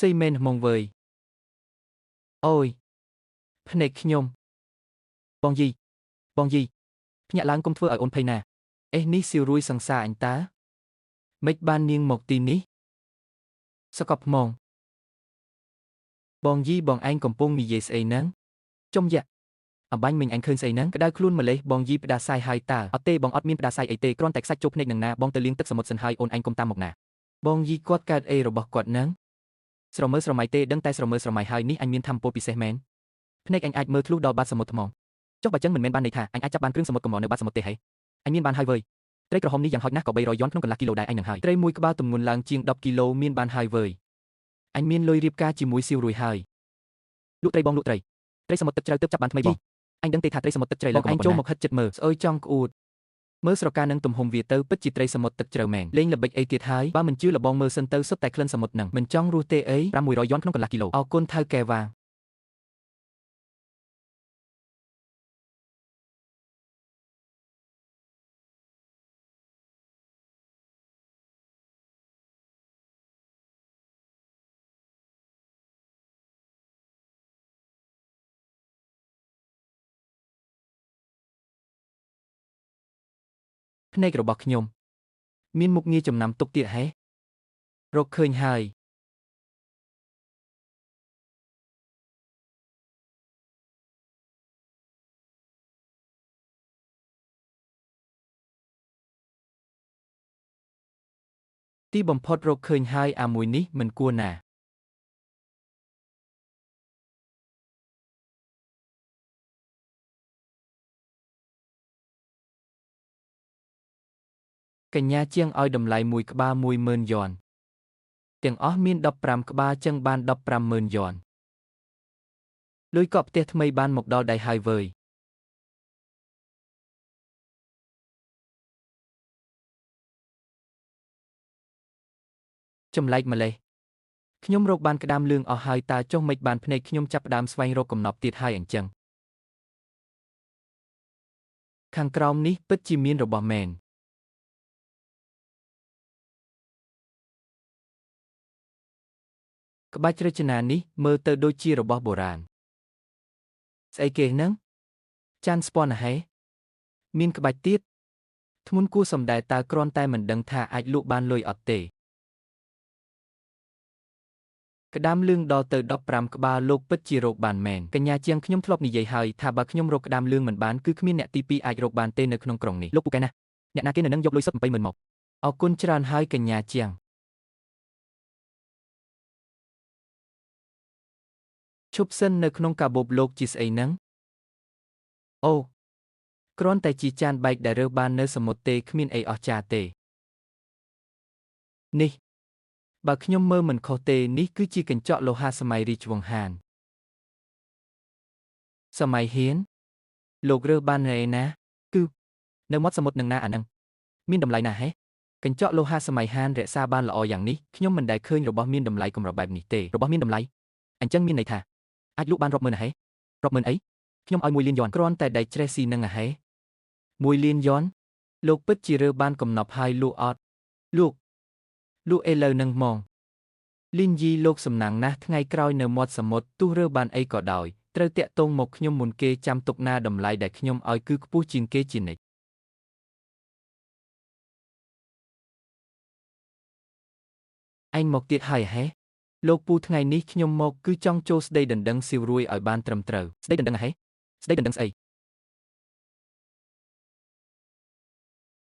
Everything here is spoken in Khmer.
សីមែនហ្មងវើយអូយភ្នែកខ្ញុំបងយីភ្ញាក់ឡើងកុំធ្វើឲ្យអូនភ័យណាអេនេះសៀវរួយសង្សារអញតើម៉េចបាននាងមកទីនេះសកប់ហ្មងបងយីបងឯងកំពុងនិយាយស្អីហ្នឹងចុំយ៉ាក់អបាញ់មិញអញឃើញស្អីហ្នឹងក្តៅខ្លួនម្លេះបងយីផ្ដាសាយហើយតើអត់ទេបងអត់មានផ្ដាសាយអីទេគ្រាន់តែខ្សាច់ចូលភ្នែកនឹងណាបងទៅលាងទឹកសមុទ្រសិនហើយអូនឯងកុំតាមមកណាបងយីគាត់កើតអីរបស់គាត់ហ្នឹងស្រមើស្រមៃទេដឹងតែស្រមើស្រមៃហើយនេះអញមានធម្មពលពិសេសមែនភ្នែកអញអាចមើលធ្លុះដល់បាតសមុទ្រថ្មចុះបើចឹងមិនមែនបានន័យថាអញអាចចាប់បានគ្រឿងសមុទ្រកំមនៅបាតសមុទ្រទេហីអញមានបានហើយវើយត្រីក្រហមនេះយ៉ាងហោចណាស់ក៏300យ៉នក្នុងកន្លះគីឡូដែរអញនឹងហើយត្រីមួយក្បាលទម្ងន់ឡើងជាង10គីឡូមានបានហើយវើយអញមានលុយរៀបការជាមួយសៀវរួយហើយលក់ត្រីបងលក់ត្រីសមុទ្រទឹកជ្រៅទើបចាប់បានថ្មីបងអញដឹងទេថាត្រីសមុទ្រទឹកជ្រៅលើកអញចូលមកហិតចិត្តមើលស្អុយចង់ក្អួតមើលស្រកានឹងទំហំវាទៅពិតជាត្រីសមុទ្រទឹកជ្រៅមែនលេងល្បិចអីទៀតហើយបើមិនជឿលបងមើលសិនទៅសុទ្ធតែក្លិនសមុទ្រនឹងមិនចង់រស់ទេអី600យ៉នក្នុងកន្លះគីឡូអរគុណថៅកែវ៉ាភ្នែករបស់ខ្ញុំមានមុខងារចំណាំទុកទៀតហេរកឃើញហើយទីបំផុតរកឃើញហើយអាមួយនេះមិនគួរណាកញ្ញាជាងឲ្យតម្លៃមួយក្បាល10000យ៉នទាំងអស់មាន15ក្បាលចឹងបាន150,000យ៉នលុយកក់ផ្ទះថ្មីបានមកដល់ដៃហើយវើយចម្លែកម្លេះខ្ញុំរកបានក្តាមលឿងអស់ហើយតើចុះមិនបានភ្នែកខ្ញុំចាប់ផ្ដើមស្វែងរកកំណប់ទៀតហើយអញ្ចឹងខាងក្រោមនេះពិតជាមានរបស់មែនក្បាច់រចនានេះមើលទៅដូចជារបស់បុរាណស្អីគេហ្នឹងចាន់ស្ពាន់ហ៎មានក្បាច់ទៀតធ្ងន់គួរសំដែតើគ្រាន់តែមិនដឹងថាអាចលក់បានលុយអត់ទេក្តាមលឿងដល់ទៅ15ក្បាលលោកពិតជារកបានមែនកញ្ញាជាងខ្ញុំធ្លាប់និយាយហើយថាបើខ្ញុំរកក្តាមលឿងមិនបានគឺគ្មានអ្នកទី2អាចរកបានទេនៅក្នុងក្រុងនេះលោកពូកែណាអ្នកណាគេនៅនឹងយកលុយសុទ្ធ20000មកអរគុណច្រើនហើយកញ្ញាជាងឈប់សិននៅក្នុងកាបូបលោកជាស្អីហ្នឹងអូគ្រាន់តែជាចានបែកដែលរើសបាននៅសមុទ្រទេគ្មានអីអស្ចារ្យទេនេះបើខ្ញុំមើលមិនខុសទេនេះគឺជាកញ្ចក់លោហាសម័យរាជវង្សហានសម័យហ៊ានលោករើសបាននៅឯណាគឺនៅមាត់សមុទ្រនឹងណាអាហ្នឹងមានតម្លៃណាស់ហេកញ្ចក់លោហាសម័យហានរក្សាបានល្អយ៉ាងនេះខ្ញុំមិនដែលឃើញរបស់មានតម្លៃកម្រិតបែបនេះទេរបស់មានតម្លៃអញ្ចឹងមានន័យថាអាចលក់បានរាប់ម៉ឺនហេរាប់ម៉ឺនអីខ្ញុំឲ្យ1លានយ៉នគ្រាន់តែដៃច្រេះស៊ីនឹងហេ1លានយ៉នលោកពិតជារើសបានកំណប់ហើយលក់អត់លក់ឥឡូវនឹងហ្មងលីនយីលោកសំណាងណាស់ថ្ងៃក្រោយនៅមាត់សមុទ្រទោះរើបានអីក៏ដោយត្រូវតាក់ទងមកខ្ញុំមុនគេចាំទុកណាតម្លៃដែលខ្ញុំឲ្យគឺខ្ពស់ជាងគេជានិច្ចឯងមកទៀតហើយហេលោកពូថ្ងៃនេះខ្ញុំមកគឺចង់ចូលស្ដីដណ្ដឹងសៀវរួយឲ្យបានត្រឹមត្រូវស្ដីដណ្ដឹងហេស្ដីដណ្ដឹងស្អី